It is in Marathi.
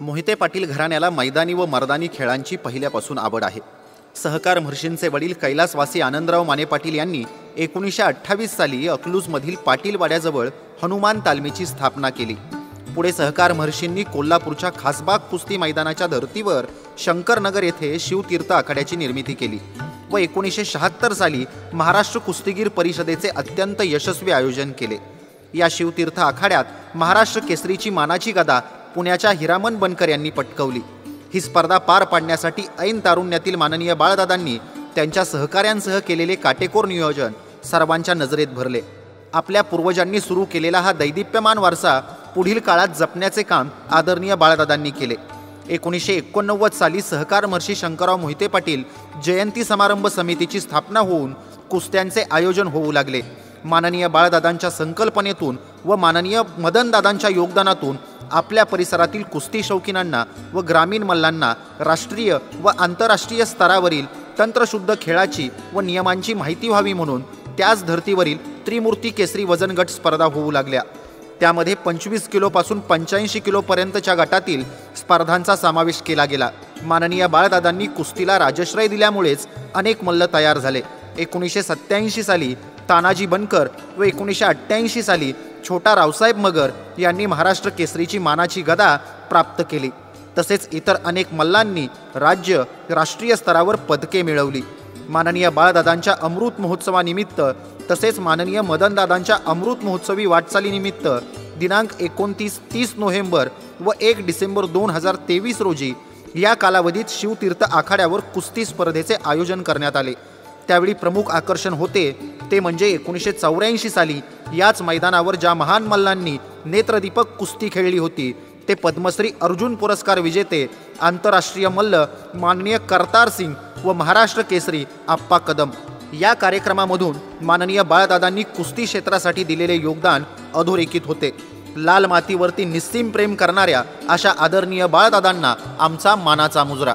मोहिते पाटील घराण्याला मैदानी व मर्दानी खेळांची पहिल्यापासून आवड आहे। सहकार महर्षींचे वडील कैलासवासी आनंदराव माने पाटील यांनी 1928 साली अकलूजमधील पाटील वाड्याजवळ हनुमान तालमीची स्थापना केली। पुढे सहकार महर्षींनी कोल्हापूरच्या खासबाग कुस्ती मैदानाच्या धर्तीवर शंकरनगर येथे शिवतीर्थ आखाड्याची निर्मिती केली व 1976 साली महाराष्ट्र कुस्तीगीर परिषदेचे अत्यंत यशस्वी आयोजन केले। या शिवतीर्थ आखाड्यात महाराष्ट्र केसरीची मानाची गदा पुण्याच्या हिरामन बनकर यांनी पटकावली। ही स्पर्धा पार पाडण्यासाठी ऐन तारुण्यातील माननीय बाळदादांनी त्यांच्या सहकाऱ्यांसह केलेले काटेकोर नियोजन सर्वांच्या नजरेत भरले। आपल्या पूर्वजांनी सुरू केलेला हा दैदिप्यमान वारसा पुढील काळात जपण्याचे काम आदरणीय बाळदादांनी केले। 1989 साली सहकार महर्षी शंकरराव मोहिते पाटील जयंती समारंभ समितीची स्थापना होऊन कुस्त्यांचे आयोजन होऊ लागले। माननीय बाळदादांच्या संकल्पनेतून व माननीय मदनदादांच्या योगदानातून आपल्या परिसरातील कुस्ती शौकीनांना व ग्रामीण मल्लांना राष्ट्रीय व आंतरराष्ट्रीय स्तरावरील तंत्रशुद्ध खेळाची व नियमांची माहिती व्हावी म्हणून त्याच धर्तीवरील त्रिमूर्ती केसरी वजन गट स्पर्धा होऊ लागल्या। त्यामध्ये 25 किलोपासून 85 किलोपर्यंतच्या गटातील स्पर्धांचा समावेश केला गेला। माननीय बाळदादांनी कुस्तीला राजश्रय दिल्यामुळेच अनेक मल्ल तयार झाले। 1987 साली तानाजी बनकर व 1988 साली छोटा रावसाहेब मगर यांनी महाराष्ट्र केसरीची मानाची गदा प्राप्त केली। तसेच इतर अनेक मल्लांनी राज्य राष्ट्रीय स्तरावर पदके मिळवली। माननीय बाळदादांच्या अमृत महोत्सवानिमित्त तसेच माननीय मदनदादांच्या अमृत महोत्सवी वाटचालीनिमित्त दिनांक 29-30 नोव्हेंबर व 1 डिसेंबर 2023 रोजी या कालावधीत शिवतीर्थ आखाड्यावर कुस्ती स्पर्धेचे आयोजन करण्यात आले। त्यावेळी प्रमुख आकर्षण होते ते म्हणजे 1984 साली याच मैदानावर ज्या महान मल्लांनी नेत्रदीपक कुस्ती खेळली होती ते पद्मश्री अर्जुन पुरस्कार विजेते आंतरराष्ट्रीय मल्ल माननीय करतार सिंग व महाराष्ट्र केसरी आप्पा कदम। या कार्यक्रमामधून माननीय बाळदादांनी कुस्ती क्षेत्रासाठी दिलेले योगदान अधोरेखित होते। लाल मातीवरती निस्सीम प्रेम करणाऱ्या अशा आदरणीय बाळदादांना आमचा मानाचा मुजरा।